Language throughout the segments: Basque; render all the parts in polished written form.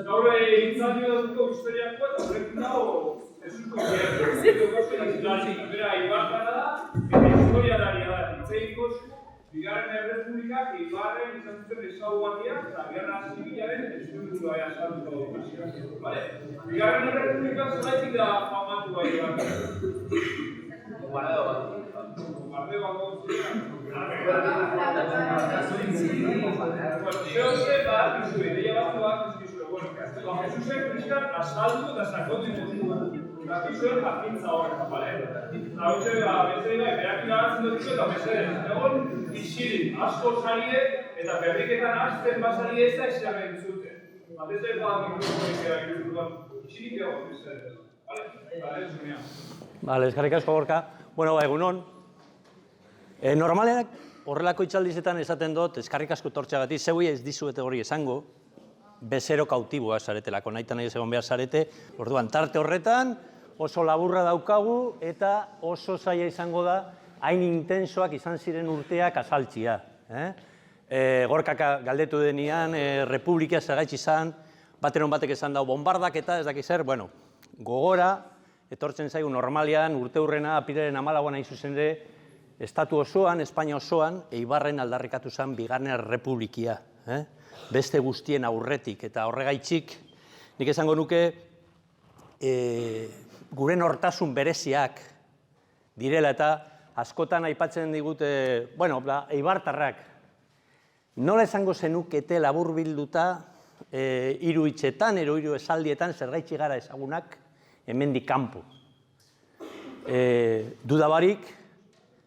Gaur egintzaldio duko historiako eta horrekin dago esuko gero. Bera, Ibarra da, eta historialaria da. Itzeiko Bigarren Errepublikak Ibarren izan zuten ezaugarriak eta Gerra Zibilaren eskuburua azalduko dugu. Bigarren Errepublikak zergatik da famatu bai Ibarra? Bombardeo bat. Bombardeo bat gauzean. Zeoze bat, ideia batzuak Jesusen kristan azaldu eta sakotu dugu. Zuen jakintza horretan, bale? Eta hau bezei bai, berak iragatzen dut eta bezei. Egon, isirik, asko zarie eta berriketan azten bazarie ez da ezer entzuten. Batez eta mikrofonikera egiten isirik egon, bezei. Bale, zunean. Bale, eskerrik asko Gorka. Bueno, egunon. Normalean, horrelako itxaldizetan esaten dut, eskerrik asko tortxagatik, zeui ez dizuete hori esango, bezero kautiboa zaretelako, nahi eta nahi ez egon behar zarete, orduan, tarte horretan, oso laburra daukagu eta oso zaila izango da hain intensoak izan ziren urteak azaltzia. Gorkak galdetu denean, Republika zergaitz izan, bateron batek esan dau bombardak eta ez dakiz zer, bueno, gogora, etortzen zaigu normalian, urte hurrena, apiraren 14 nahi zuzen ere, Estatu osoan, Espainia osoan, Eibarren aldarrikatu zen Bigarren Errepublikia. Beste guztien aurretik, eta horregaitzik, nik esango nuke, gure nortasun bereziak direla eta askotan aipatzen digute, bueno, eibartarrak, nola esango zenukete laburbilduta hiru hitzetan, hiru esaldietan, zergaitzi gara ezagunak, hemendik kanpo. Dudabarik,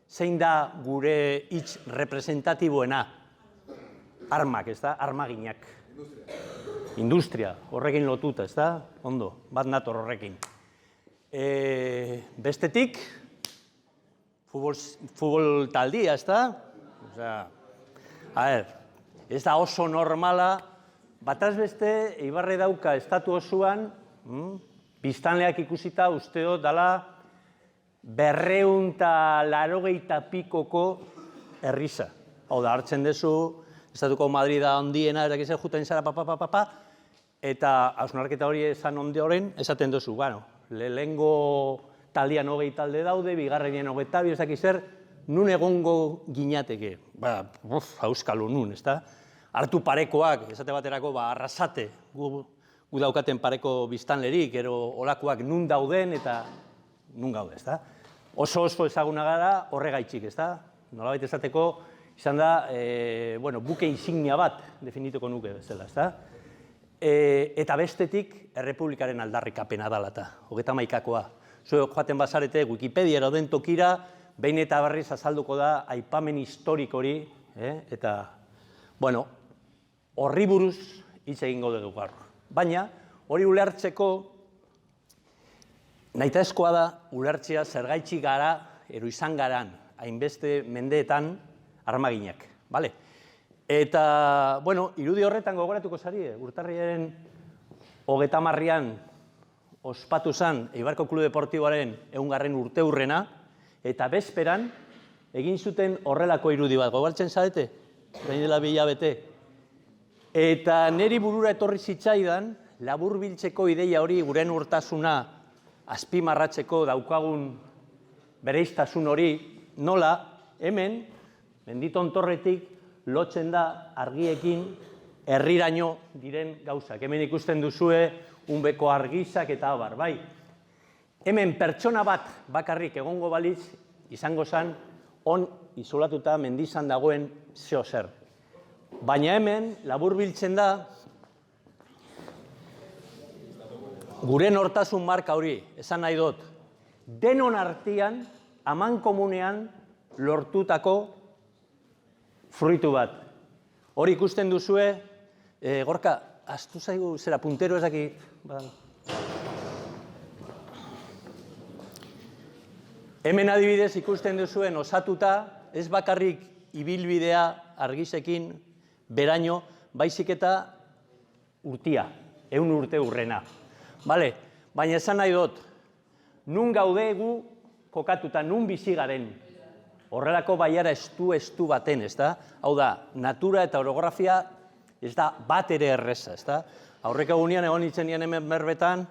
zein da gure hitz representatiboena? Armak, ez da? Armaginak. Industria, horrekin lotuta, ez da? Ondo, bat nator horrekin. Bestetik, futbol taldia, ez da? Ez da oso normala, bataz beste, Eibarre dauka estatu osoan, biztanleak ikusita usteo dala 280 pikoko herrisa. Hau da, hartzen dezu, Estatuko Madrida handiena, erakizen juten zara, eta hausnarketa hori esan ondoren, esaten duzu, bueno, lehengo taldean 20 talde daude, bigarrenean 22, ez dakiz zer, nun egongo ginateke, hauskalu nun, ez da? Hartu parekoak, esate baterako, arrasate, gu daukaten pareko biztanlerik, ero olakoak nun dauden eta nun gaude, ez da? Oso ezaguna gara horregaitzik, ez da? Nolabait esateko, izan da, buke insignia bat definituko nuke bezala, ez da? Eta bestetik, Errepublikaren aldarrikapena dala eta, 31koa. Zue joaten bazarete, Wikipedia eroden tokira, behin eta berriz azalduko da aipamen historikori, eta, bueno, horri buruz hitz egingo dugu gaur. Baina, hori ulertzeko, nahitaezkoa da, ulertzea zergaitzi gara, ero izan garan, hainbeste mendeetan, armaginak, bale? Eta, bueno, irudi horretan gogoratuko zari, urtarriaren 30an ospatu zen Eibarko Klub Deportiboaren 100. urte hurrena, eta bezperan egin zuten horrelako irudi bat, gogoratzen zarete? Behin dela 2 hilabete. Eta niri burura etorri zitzaidan, laburbiltzeko ideia hori guren urtasuna azpimarratzeko daukagun bereiztasun hori, nola, hemen, Menditon Torretik lotzen da argiekin herriraino diren gauzak. Hemen ikusten duzue unbeko argizak eta abar, bai. Hemen pertsona bat bakarrik egongo balitz, izango zen, on isolatuta mendizan dagoen zeo zer. Baina hemen, laburbiltzen da, gure nortasun marka hori, esan nahi dut, denon artean, aman komunean, lortutako fruitu bat. Hori ikusten duzue, Gorka, astu zaigu, zera puntero ezakit. Hemen adibidez ikusten duzuen osatuta, ez bakarrik ibilbidea argizekin beraino, baizik eta urtia, 100 urte hurrena. Baina esan nahi dut, nun gaude gu kokatuta, nun bizi garen. Horrelako baiara estu baten, ez da? Hau da, natura eta orografia ez da bat ere erreza, ez da? Aurreko egunean egon nintzen nien hemen berbetan,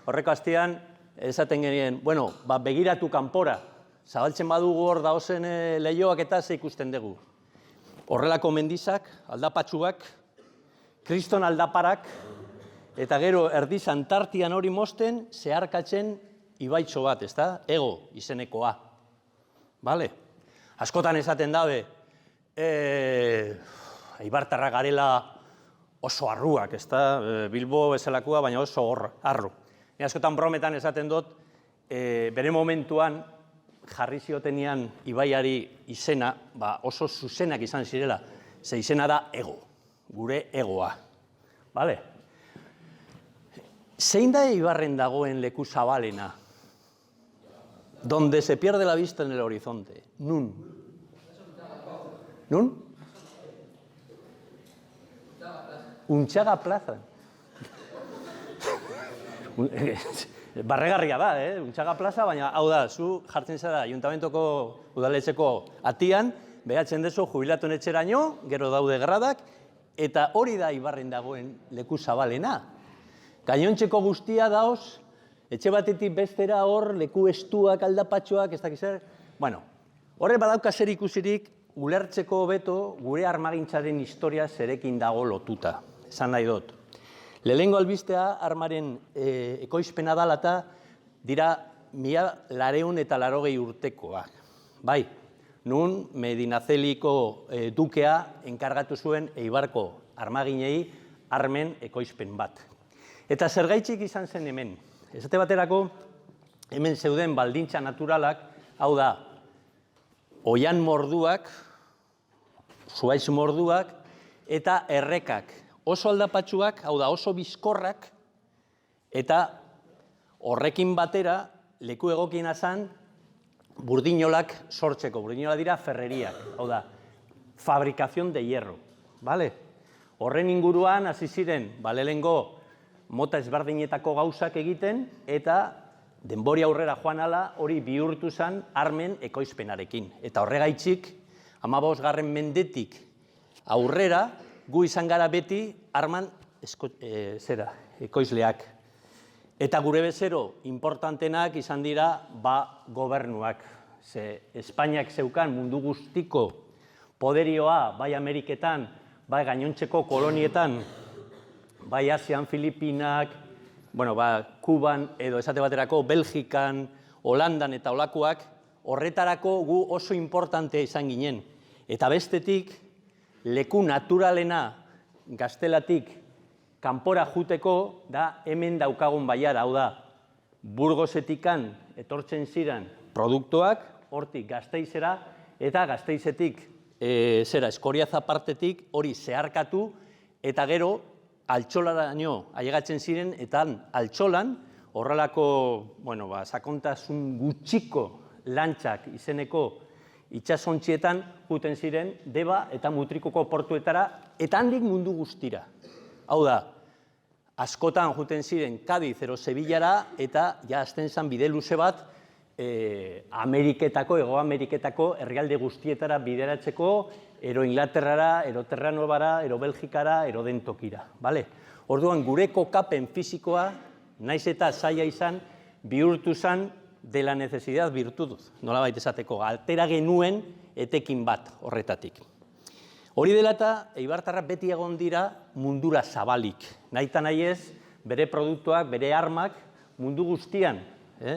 horreko astean, esaten genien, bueno, begiratu kanpora, zabaltzen badugu hor daozen lehioak eta ze ikusten dugu. Horrelako mendizak, aldapatsuak, kriston aldaparak, eta gero erdiz Antartian hori mosten, zeharkatzen ibaitxo bat, ezta? Ego izenekoa. Bale? Askotan esaten dabe, eibartarrak garela oso arruak, ezta? Bilbo bezalakoa, baina oso arru. Ni askotan brometan esaten dut, bere momentuan jarri ziotenian ibaiari izena, oso zuzenak izan zirela, ze izena da ego, gure egoa. Bale? Zein da Eibarren dagoen leku zabalena? Donde se pierde la vista en el horizonte. Nun? Nun? Untxaga plaza. Barregarria da, Untxaga plaza, baina hau da, zu jartzen zara ayuntamentuko udaletxeko atian, behatzen dezu jubilatuen etxeraino, gero daude gradak, eta hori da Eibarren dagoen leku zabalena. Gainontzeko guztia daoz, etxe batetik bestera hor, leku estuak, aldapatxoak, ez dakiz zer. Bueno, horre badauka zer ikusirik, ulertzeko hobeto gure armagintzaren historia zerekin dago lotuta. Esan nahi dut. Lehengo albistea armaren ekoizpena dala eta dira 1980 urtekoak. Bai, nun Medinazeliko dukea enkargatu zuen Eibarko armaginei armen ekoizpen bat. Eta zergaitzik izan zen hemen. Esate baterako, hemen zeuden baldintza naturalak, hau da, oian morduak, zuhaitz morduak, eta errekak. Oso aldapatsuak, hau da, oso bizkorrak, eta horrekin batera, leku egokiena zen, burdinolak sortzeko. Burdinola dira ferreriak, hau da, fabrikazion de hierro. Horren inguruan, hasi ziren, lehengo mota ezberdinetako gauzak egiten, eta denbori aurrera joan ala hori bihurtu zen armen ekoizpenarekin. Eta horregaitzik, 15. mendetik aurrera, gu izan gara beti arman ekoizleak. Eta gure bezero importantenak izan dira gobernuak. Ze Espainiak zeukan mundu guztiko poderioa, bai Ameriketan, bai gainontzeko kolonietan, bai Asian, Filipinak, Kuban edo esate baterako Belgikan, Holandan eta olakoak, horretarako gu oso importante izan ginen. Eta bestetik, leku naturalena Gaztelatik kanpora juteko da hemen daukagun baiara, hau da, Burgosetikan etortzen ziren produktuak, hortik Gasteizera, eta Gasteizetik Eskoriaza partetik hori zeharkatu, eta gero Altxolaraino ailegatzen ziren, eta Altxolan horrelako sakontasun gutxiko lantxak izeneko itsasontzietan juten ziren Deba eta Mutrikuko portuetara, eta handik mundu guztira. Hau da, askotan juten ziren Kadiz ero Sevillara, eta ja azten zen bide luze bat Ameriketako, Ego Ameriketako herrialde guztietara bideratzeko, ero Inglaterrara, ero Terranobara, ero Belgikara, ero dentokira. Orduan, gure kokapen fisikoa, naiz eta zaila izan, bihurtu zen de la necesidad virtuduz. Nola baita esateko, altera genuen etekin bat horretatik. Hori dela eta, eibartarrak beti egon dira mundura zabalik. Nahita nahi ez, bere produktuak, bere armak, mundu guztian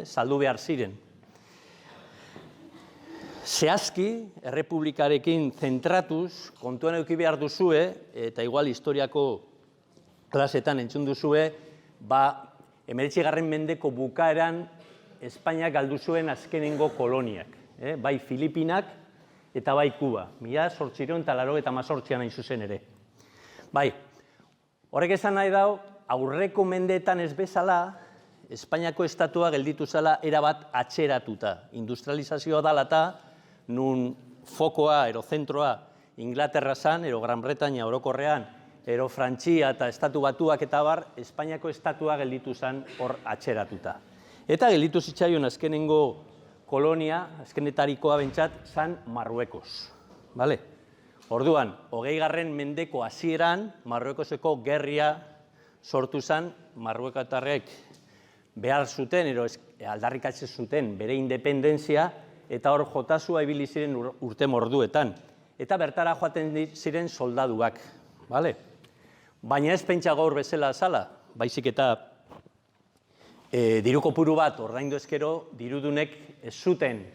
saldu behar ziren. Zehazki, errepublikarekin zentratuz, kontuan eduki behar duzue, eta igual historiako klasetan entzun duzue, 19. mendeko bukaeran Espainiak galdu zuen azkenengo koloniak, bai Filipinak eta bai Kuba, 1888an hain zuzen ere. Horrek esan nahi dau, aurreko mendeetan ez bezala, Espainiako estatua gelditu zela erabat atxeratuta. Industrializazioa dala eta, nun fokoa, ero zentroa, Inglaterra zan, ero Gran Bretaña orokorrean, ero Frantzia eta Estatu Batuak eta bar, Espainiako estatua gelditu zan hor atxeratuta. Eta gelditu zitzaion azkenengo kolonia, azkenetarikoa bentsat, zan Marruekos. Orduan, 20. mendeko hasieran, Marruekoseko gerria sortu zen, marruekatarrek behar zuten, aldarrikatzen zuten bere independentzia, eta hor jotasua ibili ziren urte morduetan. Eta bertara joaten ziren soldaduak. Baina ez pentsa gaur bezala zala, baizik eta diru kopuru bat ordaindu ezkero, dirudunek ez zuten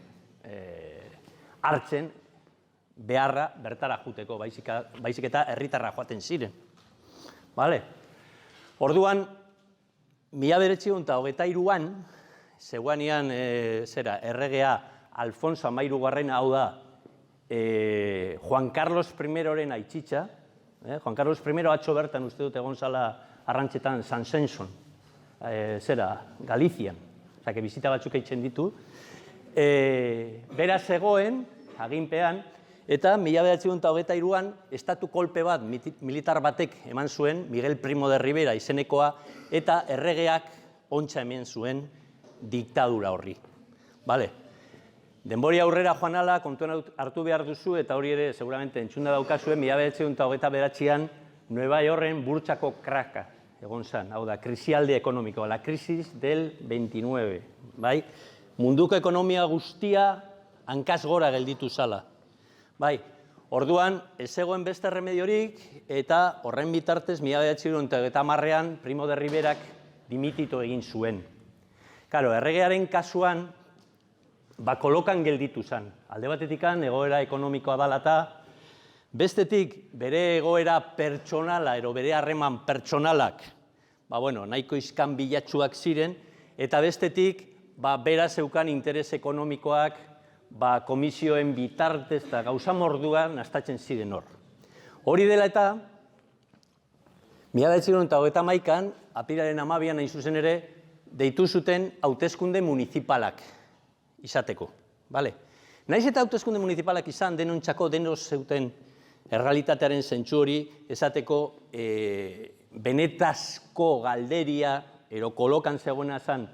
hartzen beharra bertara joateko, baizik eta herritarra joaten ziren. Orduan, 1923an, zegoanean erregea Alfonso Hamahirugarrena, hau da, Juan Carlos I-ren aitzitza, Juan Carlos I atzo bertan uste dut egon zala arrantxetan San Senson, Galizian, que bizita batzuk eitzen ditu, bera zegoen, aginpean, eta 1923an estatu kolpe bat militar batek eman zuen, Miguel Primo de Rivera izenekoa, eta erregeak ontsa hemen zuen diktadura horri. Denbori aurrera joan ala, kontuan hartu behar duzu, eta hori ere, seguramente, entzunda daukazuen, 1929an, Nueva Yorken burtsako kraka egon zen, hau da, krisialdi ekonomikoa, la crisis del 29, munduko ekonomia guztia hankaz gora gelditu zala. Orduan, ez zegoen beste remediorik, eta horren bitartez, 1930an, Primo de Riverak dimititu egin zuen. Erregearen kasuan, kolokan gelditu zen. Alde batetikan, egoera ekonomikoa dalata, bestetik, bere egoera pertsonala, bere harreman pertsonalak, nahiko izkan bilatsuak ziren, eta bestetik, bera zeukan interes ekonomikoak, komisioen bitartez eta gauza morduan nastatzen ziren hor. Hori dela eta, 1931an, apirilaren 12an hain zuzen ere, deitu zuten hauteskunde municipalak izateko. Naiz eta hauteskunde municipalak izan, denontzako denoz zeuten errealitatearen zentsu hori, esateko benetazko galderia, kolokan zegoena zen,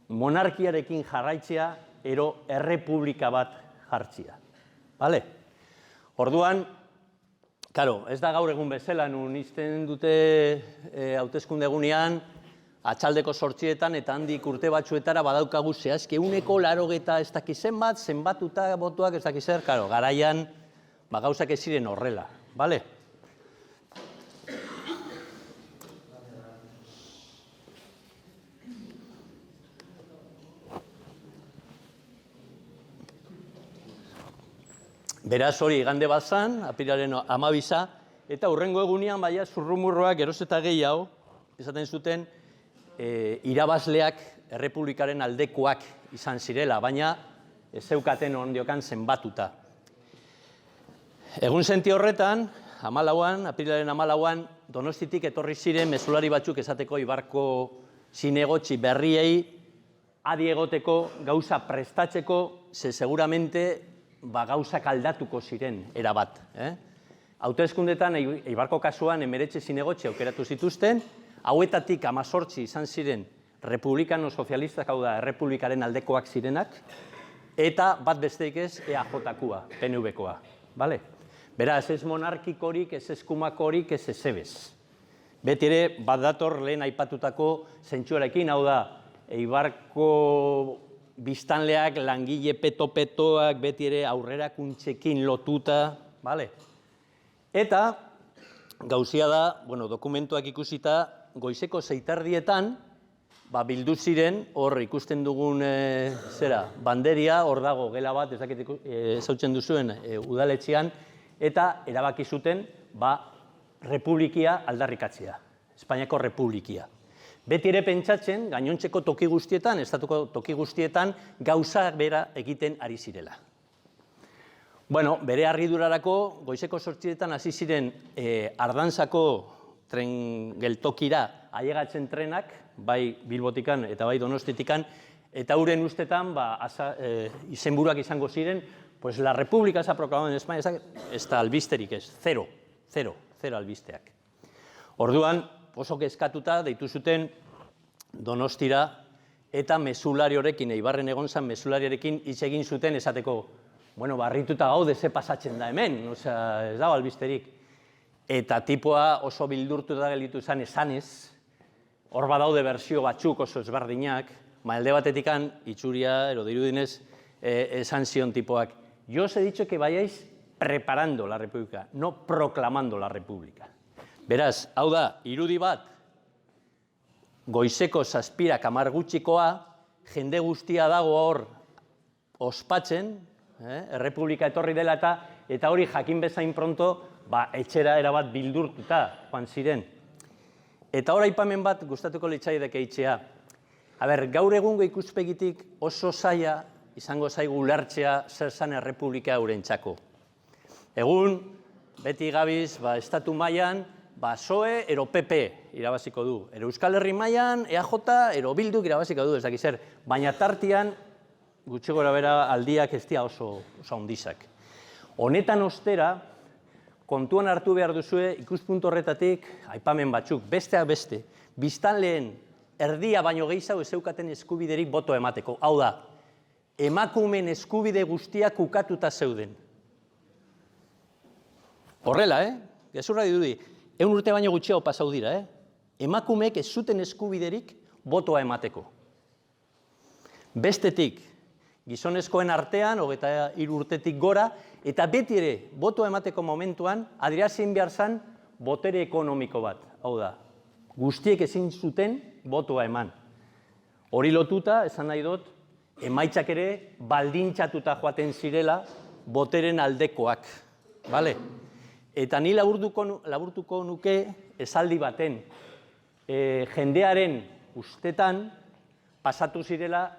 monarkiarekin jarraitzea, errepublika bat jartzia. Orduan, ez da gaur egun bezala, nun izten dute hauteskunde egunean, atxaldeko 8etan eta handik urte batzuetara badaukagu zehazki 180 ez dakiz zenbatuta botuak ez dakiz zer, garaian gauzak ez ziren horrela. Beraz hori igande bat zan, apirilaren 12, eta hurrengo egunean zurrumurroak geroz eta gehiago, esaten zuten, irabazleak errepublikaren aldekoak izan zirela, baina ez zeukaten ondiokan zenbatuta. Egun senti horretan, apirilaren 14an, Donostitik etorri ziren mezulari batzuk esateko Ibarko zinegotzi berriei adi egoteko gauza prestatzeko, seguramente gauzak aldatuko ziren erabat. Hauteskundetan, Ibarko kasuan, 19 zinegotzi aukeratu zituzten, hauetatik 18 izan ziren republikano sozialistak, hau da, errepublikaren aldekoak zirenak, eta bat besteik ez EAJ-koa, PNV-koa. Beraz, ez monarkikorik, ez eskumakorik, ez ezebez. Beti ere, bat dator lehen aipatutako zentsuarekin, hau da, Ibarko biztanleak, langile peto-petoak, beti ere aurrerakuntzekin lotuta, eta gauzia da, dokumentuak ikusita, goizeko 6:00 bildu ziren, hor ikusten dugun banderia, hor dago gela bat, ezautzen duzuen udaletxean, eta erabaki zuten republikia aldarrikatzea, Espainiako republikia. Beti ere pentsatzen, gainontzeko toki guztietan, estatuko toki guztietan, gauzak bera egiten ari zirela. Bere harridurarako, goizeko 8:00 hasi ziren Ardanzako tren geltokira ailegatzen trenak, bai Bilbotikan eta bai Donostitikan, eta uren ustetan izenburuak izango ziren, pues la república se ha proclamado en España, ez da albisterik ez, zero albisteak. Orduan, oso kezkatuta deitu zuten Donostira eta mesulari horrekin, Eibarren egon zen mesulariarekin hitz egin zuten esateko, barrituta gaude ze pasatzen da hemen, ez dago albisterik. Eta tipoa oso bildurtuta gelditu zen esanez, hor badaude bersio batzuk oso ezberdinak, alde batetikan itxuria, ero dirudinez, esan zion tipoak, yo os he dicho que vayáis preparando la república, no proclamando la república. Beraz, hau da, irudi bat, goizeko 7:10 gutxikoa, jende guztia dago hor ospatzen, errepublika etorri dela eta hori jakin bezain pronto, etxera erabat bildurtuta joan ziren. Eta hor aipamen bat gustatuko litzaidake itxea. Gaur egungo ikuspegitik oso zaila izango zaigu ulertzea zer zan errepublika eurentzako. Egun, beti gabiz, estatu mailan, PSOE ero PP irabaziko du. Ero Euskal Herri mailan, EAJ ero Bilduk irabaziko du, ez dakiz zer. Baina tartian, gutxi gora bera aldiak ez dira oso ondizak. Honetan ostera, kontuan hartu behar duzue, ikuspuntu horretatik, aipamen batzuk, besteak beste, biztanleen erdia baino gehiago ez zeukaten eskubiderik boto emateko. Hau da, emakumen eskubide guztiak ukatuta zeuden. Horrela, gezurra dirudi, 100 urte baino gutxiago pasau dira, emakumeek ez zuten eskubiderik botoa emateko. Bestetik, gizonezkoen artean, 23 urtetik gora, eta beti ere, botoa emateko momentuan, adierazin behar zen botere ekonomiko bat. Hau da, guztiek ezin zuten botoa eman. Hori lotuta, esan nahi dut, emaitzak ere baldintzatuta joaten zirela boteren aldekoak. Eta ni laburtuko nuke esaldi baten. Jendearen ustetan pasatu zirela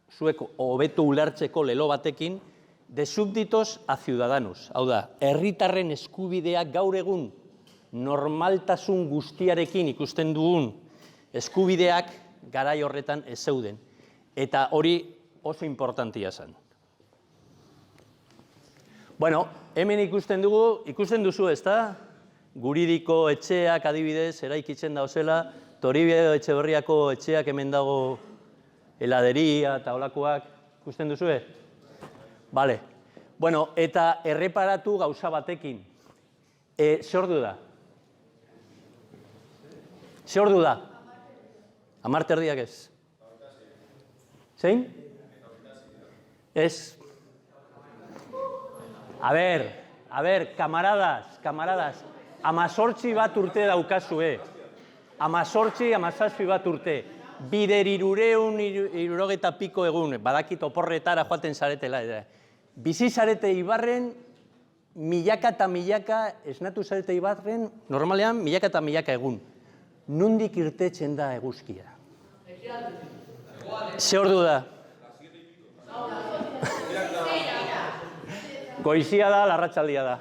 zuek hobeto ulertzeko lelo batekin de súbditos a ciudadanos. Hau da, herritarren eskubideak gaur egun normaltasun guztiarekin ikusten dugun eskubideak garai horretan ez zeuden. Eta hori oso importantia zen. Bueno, hemen ikusten duzu, ezta? Guridiko etxeak adibidez eraikitzen dauzela, Toribio Etxeberriako etxeak hemen dago heladeria eta olakoak, ikusten duzue? Bale. Bueno, eta erreparatu gauza batekin. Ze ordu da? Ze ordu da? 10:00 ez? Zein? Ez. A ver, kamaradas, 18 bat urte daukazue. 18, 17 bat urte. Bider 360 piko egun, badakit oporretara joaten zaretela. Bizi zarete Ibarren, milaka eta milaka, esnatu zarete Ibarren, normalean milaka eta milaka egun. Nondik irtetzen da eguzkia? Ze ordu da? Goizia da, larratsaldia da.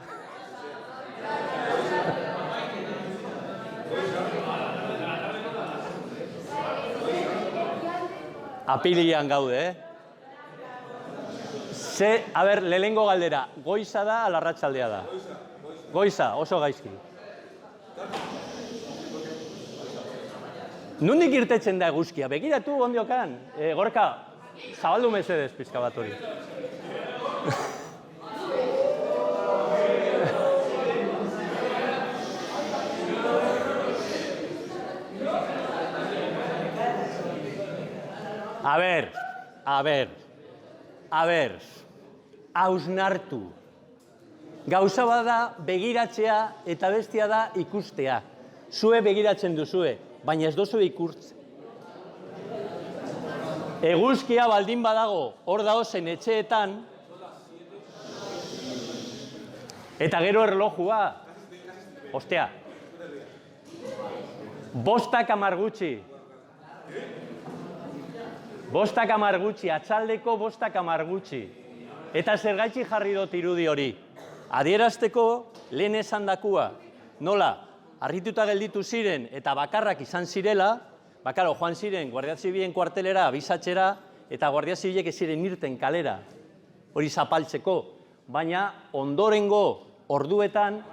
Apirilean gaude, lehenengo galdera, goiza da, larratsaldea da? Goiza, oso gaizki. Nondik irtetzen da eguzkia? Begiratu ondiokan. Gorka, zabaldu mesedez pizka bat hori. A ber, hausnartu. Gauza bada begiratzea eta bestia da ikustea. Zue begiratzen duzue, baina ez dozu ikurtz. Eguzkia baldin badago, hor daozen etxeetan, eta gero erlojua. Ostea. 5:10 gutxi. 5:10 gutxi, atxaldeko 5:10 gutxi. Eta zergaitzi jarri dut irudi hori. Adierazteko lehen esandakua. Nola, harrituta gelditu ziren eta bakarrak izan zirela, joan ziren Guardia Zibilen kuartelera abisatzera eta Guardia Zibilek ez ziren irten kalera. Hori zapaltzeko. Baina ondorengo orduetan,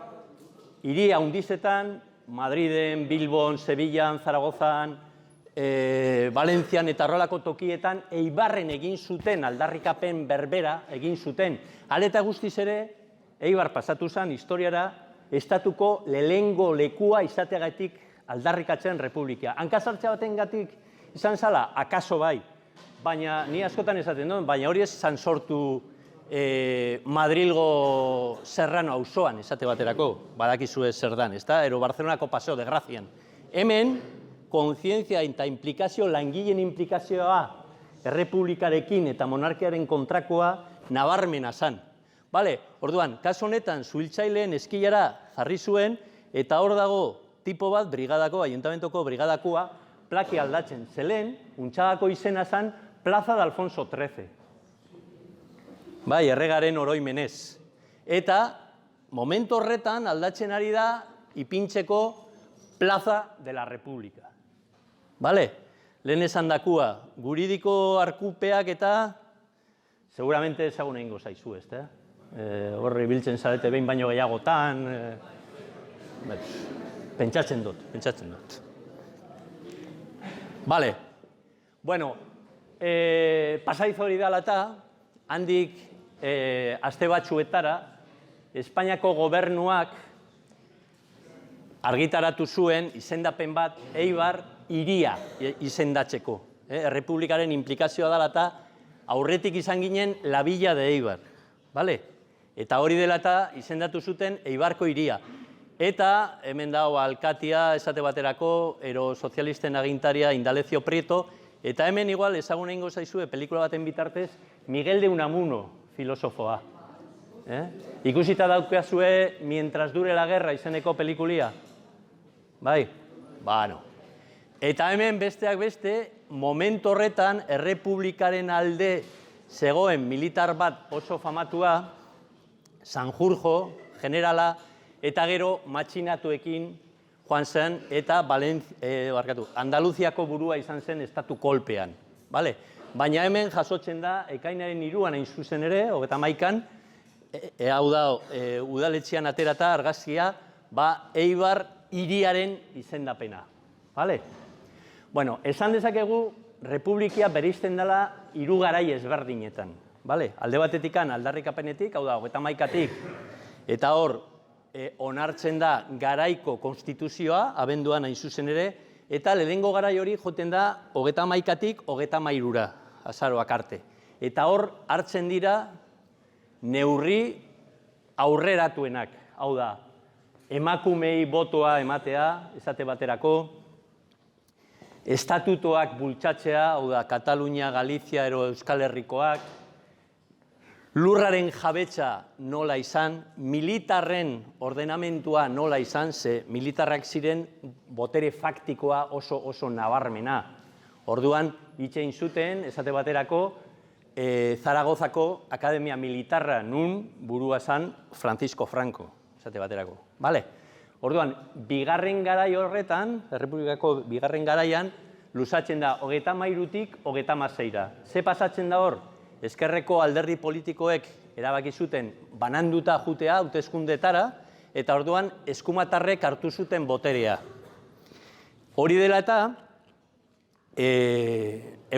hiri handizetan, Madriden, Bilbon, Sevillan, Zaragozan, Valentzian eta horrelako tokietan Eibarren egin zuten, aldarrikapen berbera egin zuten. Hala eta guztiz ere, Eibar pasatu zen historiara estatuko lehengo lekua izateagatik aldarrikatzen republika. Hankasartza batengatik izan zala, akaso bai, baina ni askotan esaten duen, baina hori ez zan sortu Madrilgo Serrano auzoan esate baterako, badakizue zer dan, ezta? Ero Barcelonako Paseo de Gracian. Hemen, kontzientzia eta implikazio, langileen implikazioa errepublikarekin eta monarkiaren kontrakoa nabarmena zan. Bale, orduan, kasu honetan, zuhiltzaileen eskilara jarri zuen, eta hor dago tipo bat, brigadako, ayuntamentuko brigadakoa, plaki aldatzen zelen, untxagako izena zan, Plaza de Alfonso XIII. Bai, erregaren oroimenez. Eta, momentu horretan aldatzen ari da, ipintzeko Plaza de la República. Bale, lehen esan dakua, guridiko arkupeak eta, seguramente ezagun egingo zaizu, ez da? Horri biltzen zarete behin baino gehiagotan, pentsatzen dut. Bale, bueno, pasaiz hori dala eta, handik aste batzuetara, Espainiako gobernuak argitaratu zuen izendapen bat Eibar hiria izendatzeko. Errepublikaren implikazioa dela eta aurretik izan ginen La Villa de Eibar. Bale? Eta hori dela eta izendatu zuten Eibarko hiria. Eta hemen dago alkatia esate baterako, ero sozialisten agintaria Indalecio Prieto, eta hemen igual ezagun egingo zaizue pelikula baten bitartez Miguel de Unamuno filosofoa. Ikusita daukazue Mientras dure la guerra izeneko pelikulia? Bai? Bano. Eta hemen besteak beste, momentu horretan errepublikaren alde zegoen militar bat oso famatua, Sanjurjo, generala, eta gero matxinatuekin joan zen eta Andaluziako burua izan zen estatu kolpean. Baina hemen jasotzen da, ekainaren 3an hain zuzen ere, 31an, hau da, udaletxean aterata argazkia, Eibar hiriaren izendapena. Bueno, esan dezakegu, republikia bereizten dela 3 garai ezberdinetan. Alde batetikan, aldarrikapenetik, hau da, 31atik, eta hor, onartzen da garaiko konstituzioa, abenduan hain zuzen ere, eta lehenengo garai hori joten da 31atik 33ra, azaroak arte. Eta hor, hartzen dira neurri aurreratuenak, hau da, emakumei botoa ematea, esate baterako, estatutoak bultzatzea, hau da, Katalunia, Galizia, ero Euskal Herrikoak, lurraren jabetza nola izan, militarren ordenamentua nola izan, ze militarrak ziren botere faktikoa oso nabarmena. Orduan, itxein zuten, esate baterako, Zaragozako Akademia Militarra nun burua zan Francisco Franco, esate baterako. Orduan, bigarren garai horretan, Errepublikako bigarren garaian, luzatzen da 33tik 36ra. Ze pasatzen da hor? Ezkerreko alderdi politikoek erabaki zuten bananduta jutea hauteskundetara, eta orduan eskumatarrek hartu zuten boterea. Hori dela eta,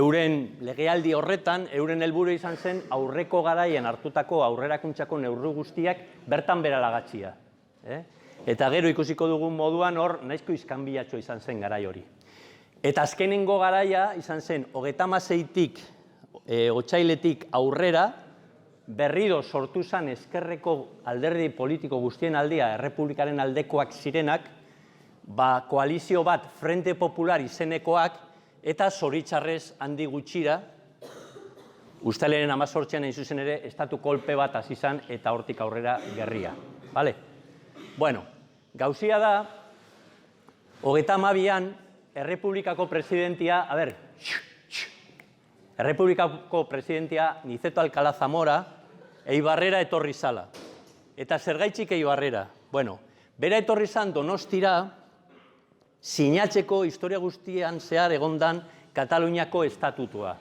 euren legealdi horretan, euren helburu izan zen aurreko garaian hartutako aurrerakuntzako neurri guztiak bertan beralagatzia. Eta gero ikusiko dugun moduan hor nahizko iskanbilatxo izan zen garai hori. Eta azkenengo garaia izan zen 36tik otsailetik aurrera, berriro sortu zen ezkerreko alderdi politiko guztien aldea, errepublikaren aldekoak zirenak, koalizio bat Frente Popular izenekoak, eta zoritxarrez handi gutxira, Uztailaren 18an hain zuzen ere, estatu kolpe bat hasi zen eta hortik aurrera gerria. Bueno, gauzia da, 32an, Errepublikako presidentia, Errepublikako presidentia Niceto Alcalá Zamora Eibarrera etorri zala. Eta zergaitzik Eibarrera? Bueno, bera etorri zan Donostira sinatzeko historia guztian zehar egondan Kataluniako estatutua.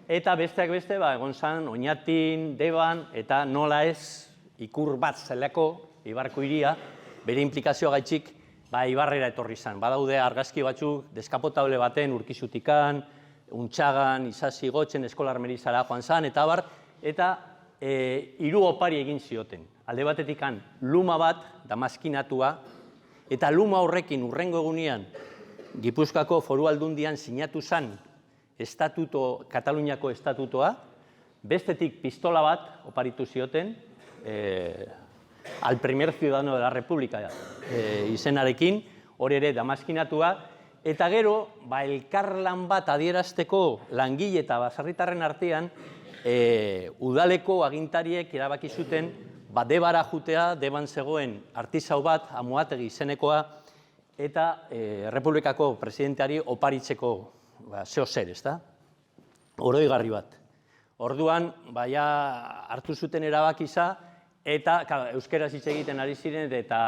Eta besteak beste, egon zan Oñatin, Deban, eta nola ez ikur bat zelako, Eibarko hiria, bere implikazio gaitzik Eibarrera etorri zan. Badaude argazki batzuk, deskapotable baten Urkizutikan, Untxagan, Isasi Gotzen, Eskolar Merizara joan zan, eta abar, eta 3 opari egin zioten. Alde batetikan luma bat, damaskinatua, eta luma horrekin urrengo egunean Gipuzkoako Foru Aldundian sinatu zen Kataluniako estatutoa, bestetik pistola bat oparitu zioten, al primer ciudadano de la República izenarekin, hori ere damaskinatua, eta gero, elkarlan bat adierazteko langile eta baserritarren artean, udaleko agintariek erabaki zuten, Debara jutea, Deban zegoen artisau bat, Amuategi izenekoa, eta Errepublikako presidenteari oparitzeko zeo zer, ezta? Oroigarri bat. Orduan, hartu zuten erabakiza, eta euskeraz hitz egiten ari ziren, eta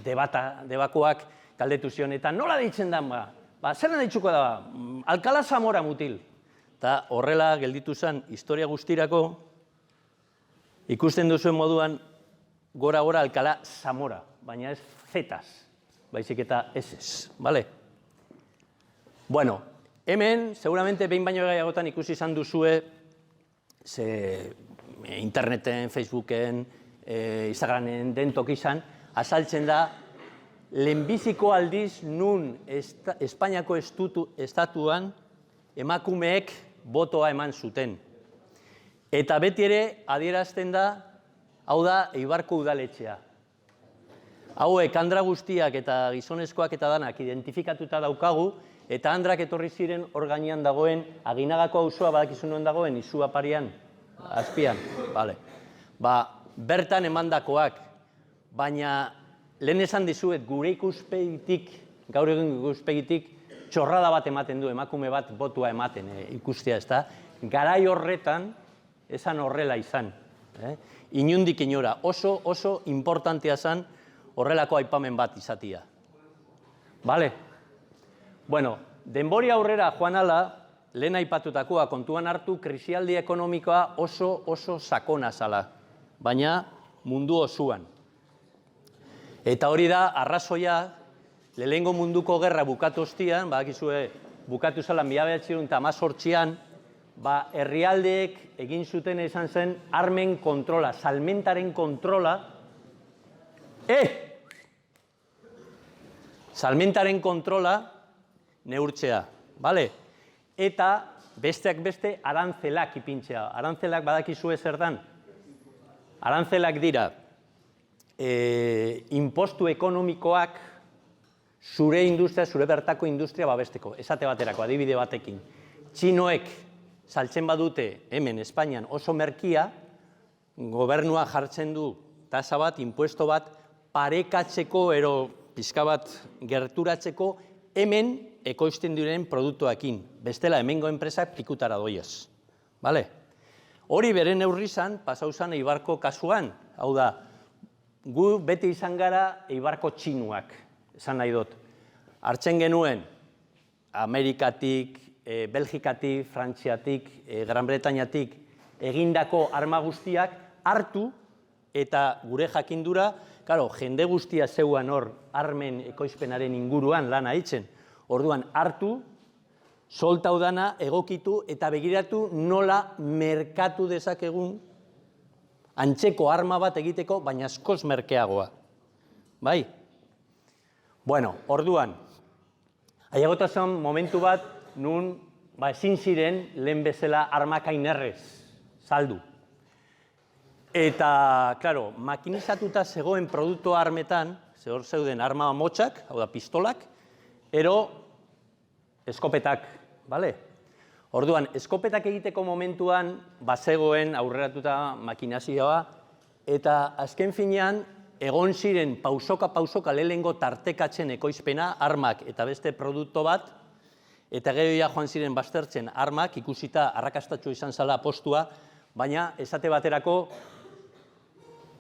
debakoak galdetu zion, eta nola deitzen da, zer deitzuko da, Alkala Zamora mutil. Eta horrela gelditu zen historia guztirako, ikusten duzuen moduan, gora-gora Alkala Zamora, baina ez Zetaz, baizik eta ez, bale? Bueno, hemen, seguramente behin baino gehiagotan ikusi izan duzue, interneten, Facebooken, Instagramen, den tokizan, azaltzen da, lehenbiziko aldiz nun Espainiako estatuan emakumeek botoa eman zuten. Eta beti ere adierazten da, hau da Eibarko udaletxea. Hauek andra guztiak eta gizonezkoak eta danak identifikatuta daukagu, eta andrak etorri ziren hor gainean dagoen, Aginagako auzoa badakizu non dagoen, Izua parian, azpian. Bertan emandakoak, baina lehen esan dizuet gure ikuspegitik, gaur egun ikuspegitik, txorrada bat ematen du, emakume bat botua ematen ikustea, ezta? Garai horretan, esan horrela izan. Inundik inora, oso importantea zen horrelako aipamen bat izatia. Bale? Bueno, denbori aurrera joan ala, lehen aipatutakoa kontuan hartu, krisialdi ekonomikoa oso sakona zala, baina mundu osoan. Eta hori da, arrazoia, lehengo munduko gerra bukatu ostian, badakizue, bukatu zela 1918an, herrialdeek egin zuten izan zen armen kontrola, salmentaren kontrola, salmentaren kontrola neurtzea, bale? Eta besteak beste arantzelak ipintzea. Arantzelak badakizue zer dan? Arantzelak dira, impostu ekonomikoak zure industria, zure bertako industria babesteko, esate baterako, adibide batekin. Txinoek saltzen badute hemen Espainian oso merkia, gobernua jartzen du tasa bat, impuesto bat, parekatzeko ero pizka bat gerturatzeko hemen ekoizten diren produktuekin. Bestela hemengo enpresak pikutara doiaz. Bale? Hori bere neurri zan, pasau zan Eibarko kasuan. Hau da, gu beti izan gara Eibarko txinuak, esan nahi dut. Hartzen genuen Amerikatik, Belgikatik, Frantziatik, Gran Bretañatik egindako arma guztiak hartu eta gure jakindura, jende guztia zeuan hor armen ekoizpenaren inguruan lana hitzen. Orduan hartu, soltau dana, egokitu eta begiratu nola merkatu dezakegun antzeko arma bat egiteko, baina askoz merkeagoa. Bai? Bueno, orduan, aiagotasun momentu bat, nun ezin ziren lehen bezala armakain errez saldu. Eta, klaro, makinizatuta zegoen produktu armetan, zehor zeuden arma motxak, hau da pistolak, ero eskopetak, bale? Orduan, eskopetak egiteko momentuan, bazegoen aurreratuta makinazioa, eta azken finean, egon ziren pausoka lehengo tartekatzen ekoizpena, armak eta beste produktu bat, eta gero joan ziren baztertzen armak, ikusita arrakastatxo izan zala postua, baina esate baterako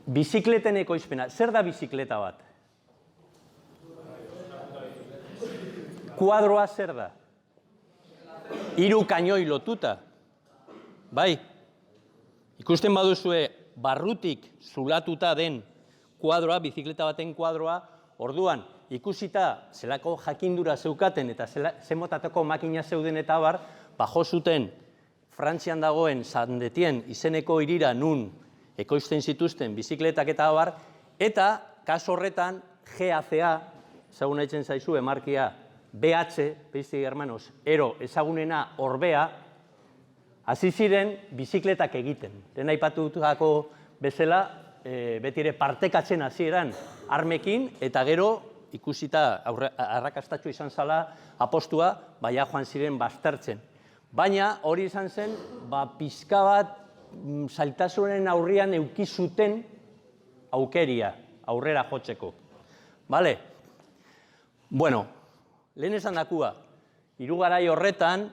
bizikleten ekoizpena. Zer da bizikleta bat? Kuadroa zer da? 3 kanoi lotuta. Bai? Ikusten baduzue barrutik zulatuta den kuadroa, bizikleta baten kuadroa, orduan, ikusita zelako jakindura zeukaten eta zemotateko makina zeuden eta bar, jo zuten Frantzian dagoen Sandetien izeneko hirira nun ekoizten zituzten bizikletak eta bar, eta kaso horretan GACA, ezaguna etzen zaizu, emarkia, BH, Basic Hermanos, ero ezagunena Orbea, hasi ziren bizikletak egiten. Den aipatutako bezala, beti ere partekatzen hasieran armekin, eta gero ikusita arrakastatxo izan zala apostua, baina joan ziren baztertzen. Baina hori izan zen, pizka bat zailtasunen aurrian eduki zuten aukeria, aurrera jotzeko. Bale? Bueno, lehen esan dakua, hirugarai horretan,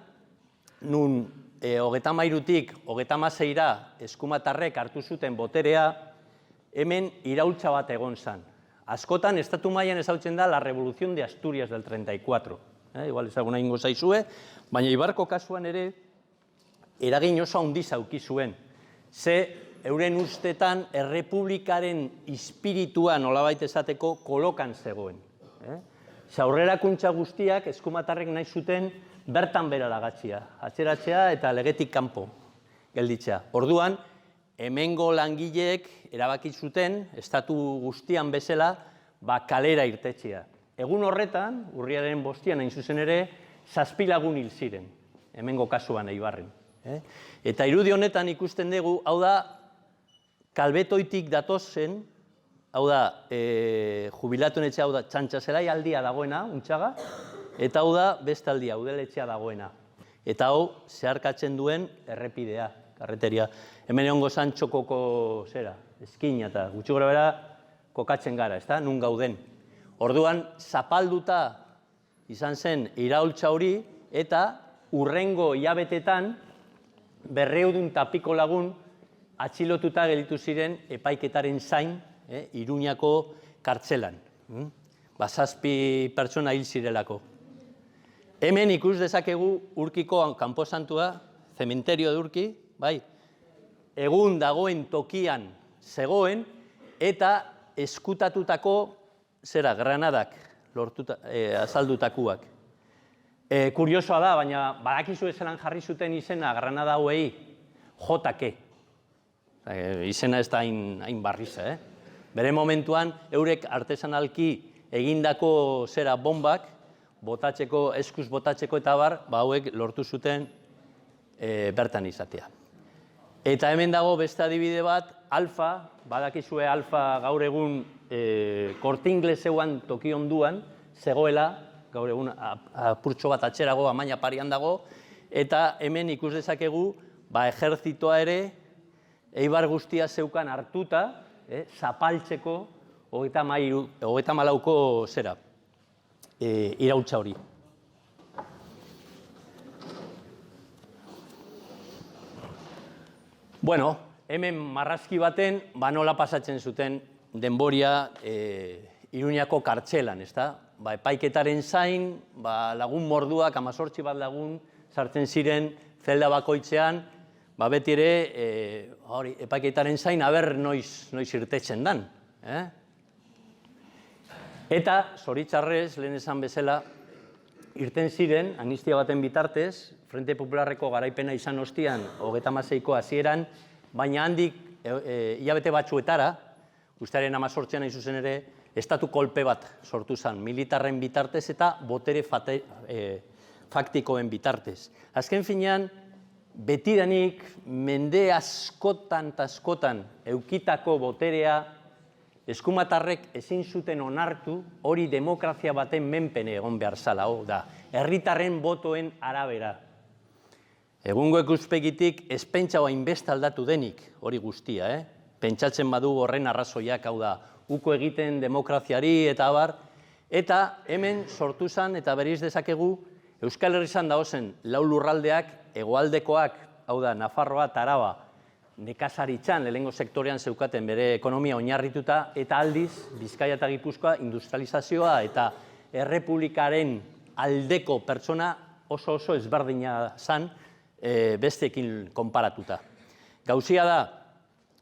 nun 33-tik 36-ra eskumatarrek hartu zuten boterea, hemen iraultza bat egon zen. Askotan, estatu mailan ezautzen da la Revolución de Asturias del 34. Igual ezaguna ingo zaizue, baina Ibarko kasuan ere, eragin oso handiz auki zuen. Ze, euren ustetan, errepublikaren ispiritua nolabait esateko kolokan zegoen. Aurrerakuntza guztiak eskumatarrek nahi zuten bertan bera lagatzea, atzeratzea eta legetik kanpo gelditzea. Orduan, hemengo langileek erabaki zuten, estatu guztian bezala, kalera irtetzea. Egun horretan, urriaren 5-an hain zuzen ere, 7 lagun hil ziren, hemengo kasuan Eibarren. Eta irudi honetan ikusten dugu, hau da, Kalbetoitik datozen, hau da, jubilatuen etxea, hau da, Txantxazelai aldia dagoena, untxaga, eta hau da, beste aldia, udaletxea dagoena. Eta hau, zeharkatzen duen errepidea, karreteria. Hemen egongo zan txokoko, eskina eta gutxi gora bera, kokatzen gara, ezta, nun gauden. Orduan, zapalduta izan zen iraultza hori, eta hurrengo hilabetetan 200 eta piko lagun atxilotuta gelditu ziren epaiketaren zain, Iruñako kartzelan. 7 pertsona hil zirelako. Hemen ikus dezakegu Urkiko kanposantua, zementerio de Urki, bai, egun dagoen tokian zegoen, eta eskutatutako, granadak azaldutakuak. Kuriosoa da, baina badakizu ezelan jarri zuten izena granada hauei, JK. Izena ez da hain barriza, Bere momentuan, eurek artesanalki egindako bombak, botatzeko, eskuz botatzeko eta bar, hauek lortu zuten bertan izatea. Eta hemen dago beste adibide bat, Alfa, badakizue Alfa gaur egun Korte Ingleseuan toki onduan, zegoela, gaur egun apurtxo bat atxerago, amaina parian dago, eta hemen ikus dezakegu, ejerzitoa ere, Eibar guztia zeukan hartuta, zapaltzeko 34ko iraultza hori. Bueno, hemen marrazki baten, nola pasatzen zuten denboria Iruñako kartzelan, ezta? Epaiketaren zain, lagun morduak, 18 bat lagun, sartzen ziren zelda bakoitzean, beti ere, epaiketaren zain, noiz irtetzen dan. Eta, zoritzarrez, lehen esan bezala, irten ziren, amnistia baten bitartez, Frente Popularreko garaipena izan ostian, 36ko hasieran, baina handik, hilabete batzuetara, ustaren 18an hain zuzen ere, estatu kolpe bat sortu zen, militarren bitartez eta botere faktikoen bitartez. Azken finean, betidanik mende askotan eta askotan eukitako boterea eskumatarrek ezin zuten onartu hori demokrazia baten menpen egon behar zala, herritarren botoen arabera. Egungo ikuspegitik ez pentsa hainbeste aldatu denik hori guztia, pentsatzen badu horren arrazoiak, hau da, uko egiten demokraziari eta abar, eta hemen sortu zen eta beriz dezakegu Euskal Herrian dagozen lau lurraldeak, hegoaldekoak, hau da, Nafarroa eta Araba, nekazaritzan, lehengo sektorean zeukaten bere ekonomia oinarrituta, eta aldiz, Bizkaia eta Gipuzkoa, industrializazioa eta errepublikaren aldeko pertsona oso ezberdina zen besteekin konparatuta. Gauzia da,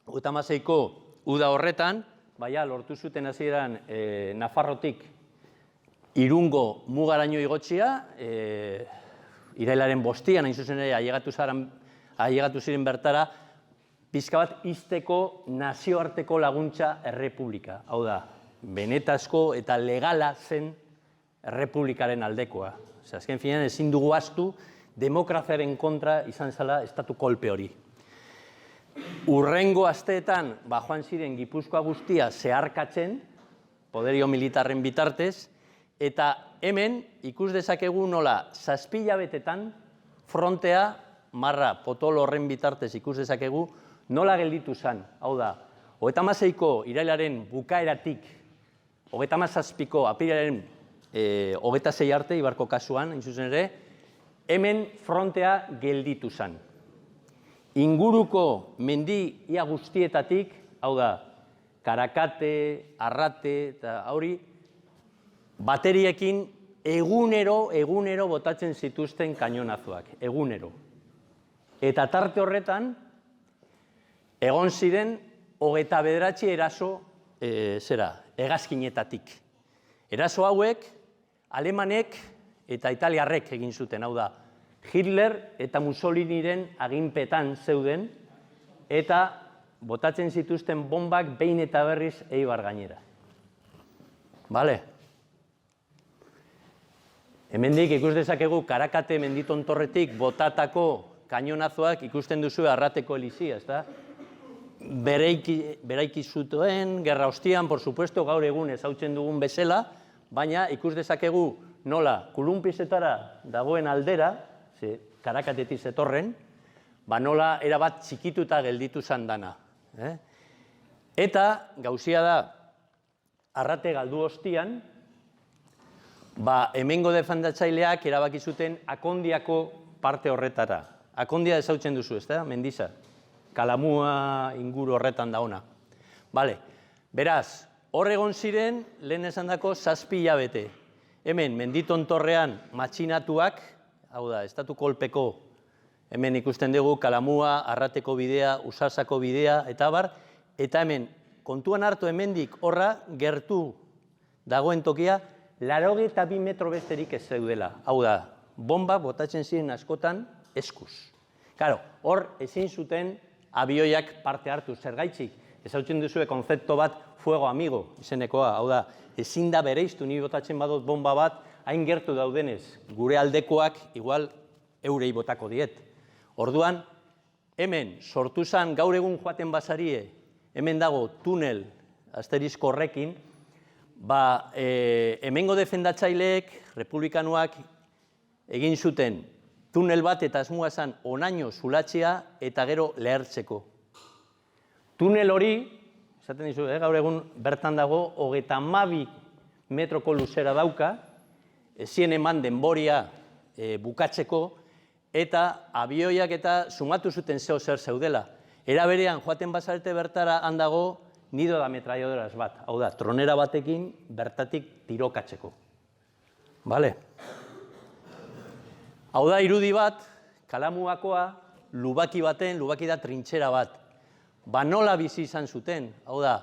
36ko uda horretan, lortu zuten hasieran Nafarrotik Irungo mugaraino igotzia, irailaren 5an, hain zuzen ere, ailegatu ziren bertara, pixka bat izteko nazioarteko laguntza errepublika. Hau da, benetazko eta legala zen errepublikaren aldekoa. Azken finean ezin dugu ahaztu demokraziaren kontra izan zela estatu kolpe hori. Urrengo asteetan joan ziren Gipuzkoa guztia zeharkatzen, poderio militarren bitartez, eta hemen ikus dezakegu nola 7 hilabetetan frontea, marra potolo horren bitartez ikus dezakegu, nola gelditu zen. Hau da, 36ko irailaren bukaeratik, 37ko apirilaren 26 arte, Ibarko kasuan, hain zuzen ere, hemen frontea gelditu zen. Inguruko mendi ia guztietatik, hau da, Karakate, Arrate eta hori, bateriekin egunero botatzen zituzten kainonazoak, egunero. Eta tarte horretan, egon ziren 29 eraso, hegazkinetatik. Eraso hauek, alemanek eta italiarrek egin zuten, hau da, Hitler eta Mussoliniren aginpetan zeuden, eta botatzen zituzten bombak behin eta berriz Eibar gainera. Bale? Hemendik ikus dezakegu Karakate menditontorretik botatako kainonazoak ikusten duzu Arrateko elizia, ezta? Beraiki zuten, gerra ostian, por supuesto, gaur egun ezautzen dugun bezala, baina ikus dezakegu nola Kulunpizetara dagoen aldera, Karakatetik zetorren, nola erabat txikituta gelditu zan dana. Eta, gauzia da, Arrate galdu ostian, hemengo defendatzaileak erabaki zuten Akondiako parte horretara. Akondia ezautzen duzu, ez da, Mendiza? Kalamua inguru horretan da ona. Bale, beraz, hor egon ziren, lehen esandako 7 hilabete. Hemen, menditontorrean matxinatuak, hau da, estatu kolpeko, hemen ikusten dugu Kalamua, Arrateko bidea, Usasako bidea, eta abar, eta hemen, kontuan hartu hemendik horra, gertu dagoen tokia, 82 metro besterik ez zeudela. Hau da, bomba botatzen ziren askotan eskuz. Karo, hor ezin zuten abioiak parte hartu, zergaitzik. Ezautzen duzue konzepto bat fuego amigo izenekoa, hau da, ezin da bereiztu, ni botatzen badut bomba bat, hain gertu daudenez, gure aldekoak igual eurei botako diet. Orduan, hemen sortu zen gaur egun joaten bazarie, hemen dago tunel asterisko horrekin, hemengo defendatzaileek, republikanuak egin zuten tunel bat eta asmoa zen onaino zulatzea eta gero lehertzeko. Tunel hori, esaten dizu, gaur egun bertan dago, 32 metroko luzera dauka, ezien eman denboria bukatzeko, eta abioiak eta sumatu zuten zeo zer zeudela. Era berean, joaten bazarete bertara handago, nido da metraiodoras bat. Hau da, tronera batekin bertatik tirokatzeko. Bale? Hau da, irudi bat, Kalamuakoa, lubaki baten, lubaki da trintxera bat. Nola bizi izan zuten, hau da,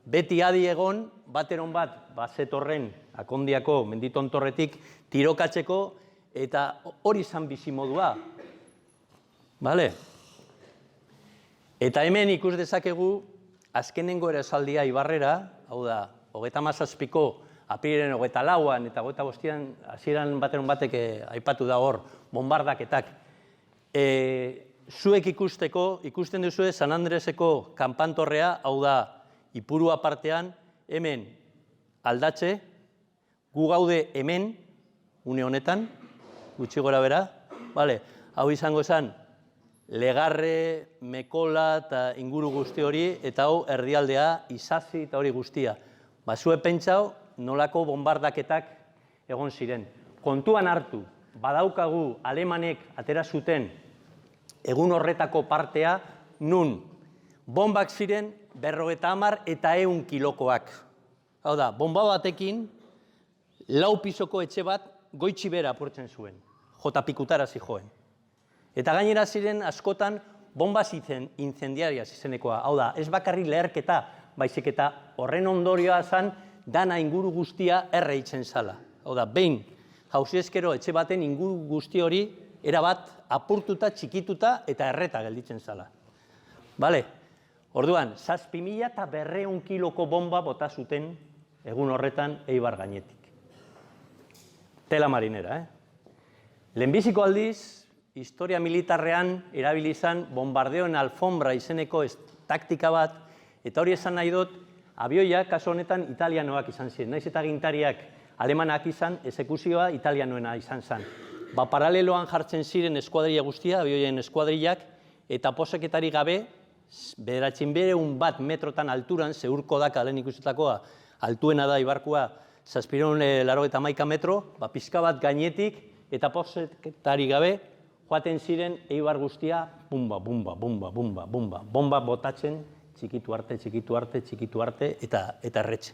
beti adi egon, bateron bat, zetorren Akondiako menditontorretik tirokatzeko, eta hori izan bizi modua. Bale? Eta hemen ikus dezakegu, azkenengo erasaldia Ibarrera, hau da, 37ko apirilaren 24an eta 25an, hasieran bateron batek aipatu da hor, bombardaketak. Zuek ikusten duzue San Andreseko kanpantorrea, hau da, Ipurua partean, hemen aldatze, gu gaude hemen, une honetan, gutxi gora bera, hau izango zen, Legarre, Mekola eta inguru guzti hori, eta hau erdialdea, Izazi eta hori guztia. Zue pentsau, nolako bombardaketak egon ziren. Kontuan hartu, badaukagu alemanek atera zuten egun horretako partea, nun bombak ziren 50 eta 100 kilokoak. Hau da, bomba batekin, 4 pisoko etxe bat goitxi bera apurtzen zuen, jota pikutara zijoen. Eta gainera ziren askotan bombaz incendiarias izenekoa. Hau da, ez bakarri leherketa, baizik eta horren ondorioa zen dana inguru guztia erreitzen zala. Hau da, behin, jauziezkero etxe baten inguru guzti hori erabat apurtuta, txikituta eta erreta gelditzen zala. Bale, orduan, 7.200 kiloko bomba bota zuten egun horretan Eibar gainetik. Tela marinera, Lehenbiziko aldiz, historia militarrean erabili izan bombardeoen alfombra izeneko taktika bat, eta hori esan nahi dut, abioiak, kasu honetan, italianoak izan ziren. Naiz eta gintariak alemanak izan, exekuzioa italianoena izan zen. Paraleloan jartzen ziren eskuadrilla guztia, abioien eskuadrillak, eta poseketari gabe, bederatxin bat metrotan alturan, zeurko daka lehen ikusitakoa, altuena da Eibarkoa, 781 metro, pizka bat gainetik, eta poseketari gabe, joaten ziren Eibar guztia, bumba, bumba, bumba, bumba, bumba, bomba botatzen, txikitu arte, txikitu arte, txikitu arte, eta erretxe.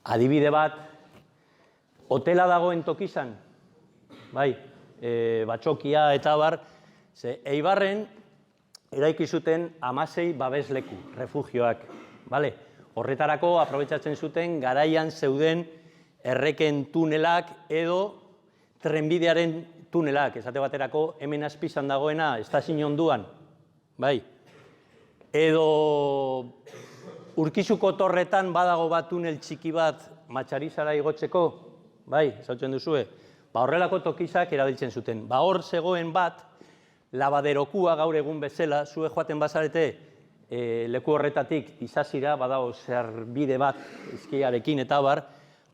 Adibide bat, hotela dagoen tokizan, bai, batxokia eta bar, Eibarren eraiki zuten 16 babesleku, refugioak, bale? Horretarako aprobetxatzen zuten garaian zeuden erreken tunelak edo trenbidearen tunelak, esate baterako hemen azpizan dagoena estazio onduan, bai? Edo Urkizuko torretan badago bat tunel txiki bat Matxarizara igotzeko, bai, zautzen duzue? Horrelako tokizak erabiltzen zuten. Hor zegoen bat, labaderokua gaur egun bezala, zue joaten bazarete leku horretatik Izazira, badago zerbide bat eskiarekin eta bar,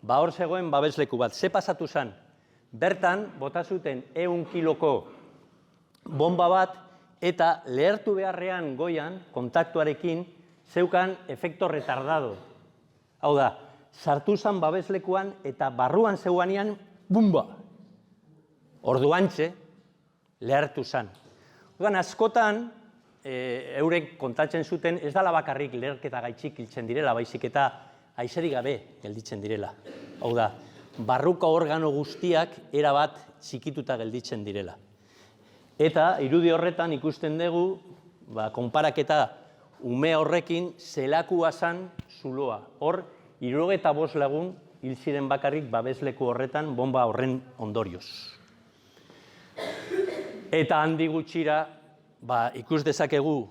hor zegoen babesleku bat. Ze pasatu zen? Bertan, bota zuten 100 kiloko bomba bat, eta lehertu beharrean goian, kontaktuarekin, zeukan efekto retardado. Hau da, sartu zen babeslekuan eta barruan zeuanean, bumba! Orduantxe, lehertu zen. Askotan, eurek kontatzen zuten, ez dala bakarrik leherketa gaitxik hiltzen direla, baizik eta aizerik gabe gelditzen direla. Hau da, barruko organo guztiak erabat txikituta gelditzen direla. Eta, irudi horretan ikusten dugu, konparaketa ume horrekin zelakua zan zuloa. Hor, 75 lagun hil ziren bakarrik babesleku horretan bomba horren ondorioz. Eta handi gutxira, ikus dezakegu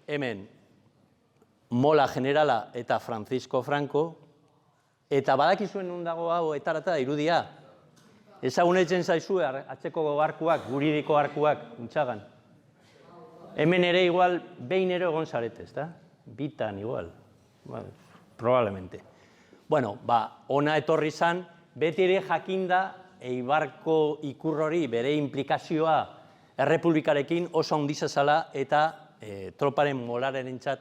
hemen Mola Generala eta Francisco Franco, eta badakizuen nun dago hau etarata irudia. Ezagunetzen zaizue atzeko arkuak, guridiko arkuak, untxagan. Hemen ere igual, behin ere egon zarete, ezta? Bitan igual, probablemente. Bueno, ona etorri zan, beti ere jakinda Eibarko ikur hori bere implikazioa errepublikarekin oso handia zala eta troparen molarenentzat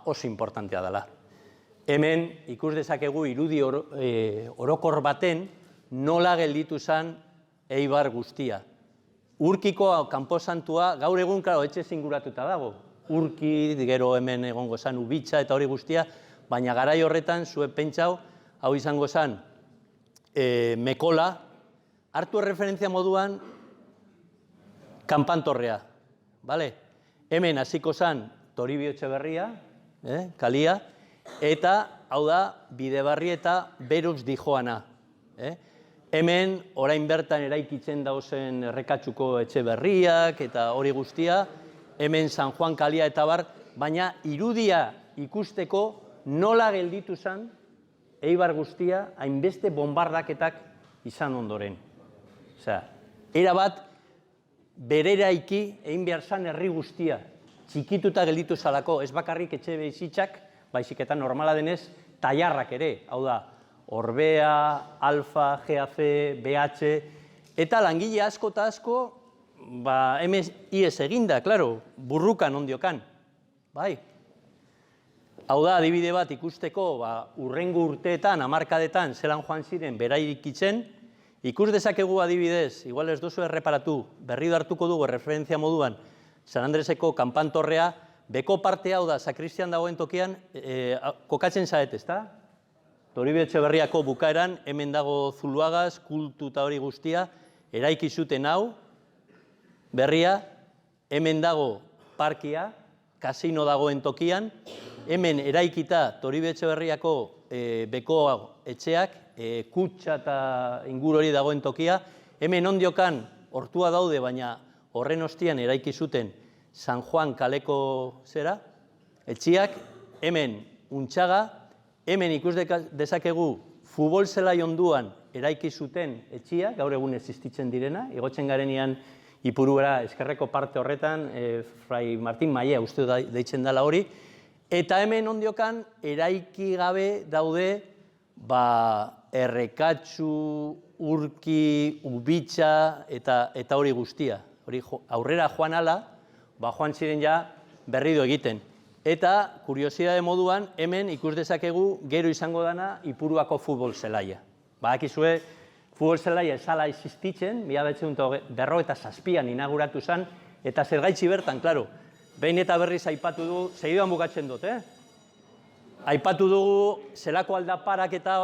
oso importantea dela. Hemen ikus dezakegu irudi orokor baten nola gelditu zen Eibar guztia. Urkiko kanposantua gaur egun etxe zinguratuta dago. Urki, gero hemen egongo zen Ubitza eta hori guztia, baina garai horretan zuen pentsau, hau izango zen Mekola, hartu referentzia moduan kanpantorrea. Hemen hasiko zen Toribio Etxeberria, kalia, eta hau da Bidebarri eta Beruz Dijoana. Hemen orain bertan eraikitzen dauzen errekatxuko Etxeberriak eta hori guztia, hemen San Juan kalia eta bar, baina irudia ikusteko nola gelditu zen Eibar guztia hainbeste bombardaketak izan ondoren. Erabat bereraiki egin behar zen herri guztia, txikituta gelditu zalako, ez bakarrik etxe behizitzak, baizik eta normala denez, tailarrak ere, hau da, Orbea, Alfa, GAC, BH, eta langile asko eta asko, hemen ies eginda, klaro, burrukan ondiokan, bai. Hau da, adibide bat ikusteko, urrengo urteetan, hamarkadetan, zelan joan ziren, beraikitzen, ikus dezakegu adibidez, igual ez duzu erreparatu, berriro hartuko dugu referentzia moduan, San Andreseko kanpantorrea, beko parte hau da, sakristian dagoen tokian, kokatzen zaet, ezta? Toribio Etxeberriako bukaeran, hemen dago Zuluagaz, kultu eta hori guztia, eraiki zuten hau, berria, hemen dago parkia, kasino dagoen tokian, hemen eraikita Toribio Etxeberriako beko etxeak, kutsa eta inguru hori dagoen tokia, hemen ondiokan hortua daude, baina horren ostian eraiki zuten San Juan kaleko zera, etxiak, hemen Untxaga, hemen ikus dezakegu futbol zelai onduan eraiki zuten etxia, gaur egun existitzen direna, igotzen garenean Ipurura eskerreko parte horretan, Fray Martin Maia uste deitzen dela hori, eta hemen ondiokan eraiki gabe daude errekatzu, urki, ubitza eta hori guztia. Hori aurrera joan ala, joan ziren ja berrido egiten. Eta, kuriosidade moduan, hemen ikus dezakegu gero izango dana Ipuruako futbol zelaia. Badakizue, futbol zelaia esala existitzen, 1957an inauguratu zen, eta zergaitzi bertan, klaro, behin eta berriz aipatu du, segidoan bukatzen dut, aipatu dugu zelako aldaparak eta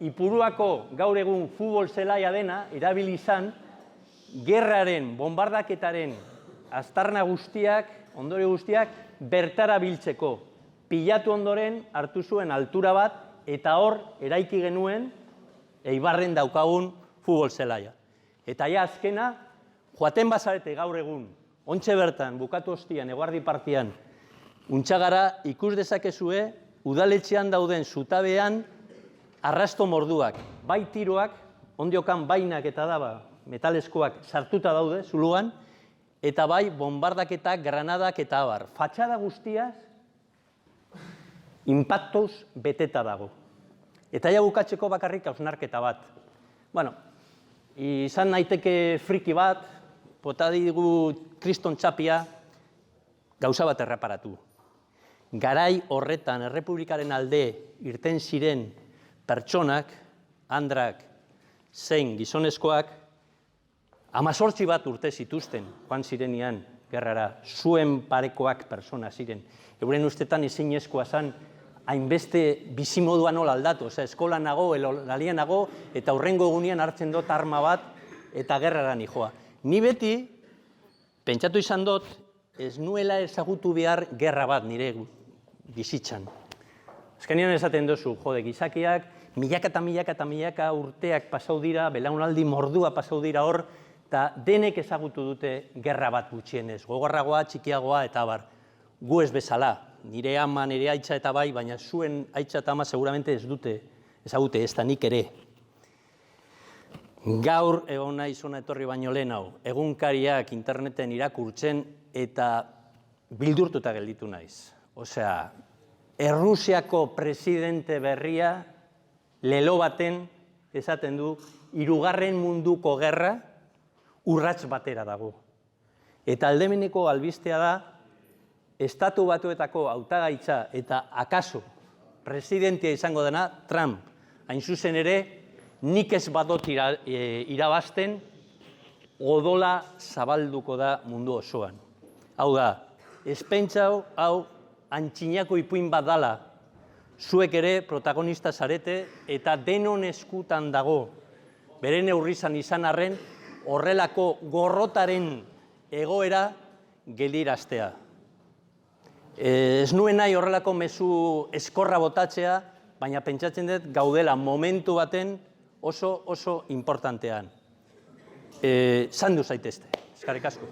Ipuruako gaur egun futbol zelaia dena, erabili izan, gerraren, bombardaketaren, aztarna guztiak, ondore guztiak, bertara biltzeko. Pilatu ondoren, hartu zuen altura bat, eta hor, eraiki genuen, Eibarren daukagun futbol zelaia. Eta ja azkena, joaten bazarete gaur egun, ontxe bertan, bukatu ostian, eguardi partian, untxagara ikus dezakezue, udaletxean dauden zutabean, arrasto morduak, bai tiroak, ondiokan bainak eta daba, metaleskoak sartuta daude, zuluan, eta bai bombardaketak, granadak eta abar. Fatxada guztiaz, inpaktuz beteta dago. Eta ja bukatzeko bakarrik hausnarketa bat. Bueno, izan naiteke friki bat, bota digu kriston txapia, gauza bat erreparatu. Garai horretan, errepublikaren alde irten ziren pertsonak, andrak, zein gizonezkoak, 18 bat urte zituzten, joan zirenean gerrara, zuen parekoak persona ziren. Euren ustetan ezinezkoa zen, hainbeste bizimoduan nola aldatu, eskolan nago, lalian nago, eta hurrengo egunean hartzen dut arma bat, eta gerrara nijoa. Ni beti, pentsatu izan dut, ez nuela ezagutu behar gerra bat nire bizitzan. Azkenean esaten duzu, jode, gizakiak, milaka eta milaka eta milaka urteak pasau dira, belaunaldi mordua pasau dira hor, eta denek ezagutu dute gerra bat gutxienez, gogorragoa, txikiagoa eta abar. Gu ez bezala, nire ama, nire aitza eta bai, baina zuen aitza eta ama seguramente ez dute, ezagute, ez da nik ere. Gaur egon nahi zona etorri baino lehen hau, egunkariak interneten irakurtzen eta bildurtuta gelditu naiz. Osea, Errusiako presidente berria lelo baten esaten du, 3. munduko gerra urrats batera dago. Eta aldemeneko albistea da, Estatu Batuetako hautagaitza eta akaso presidentea izango dena Trump. Hain zuzen ere, nik ez badot irabazten, odola zabalduko da mundu osoan. Hau da, espentsau, hau, antxinako ipuin bat dala, zuek ere protagonista zarete eta denon eskutan dago, beren neurrizan izan arren, horrelako gorrotaren egoera geldiraztea. Ez nuen nahi horrelako mezu eskorra botatzea, baina pentsatzen dut gaudela momentu baten oso importantean. Zandu zaitezte, eskerrik asko.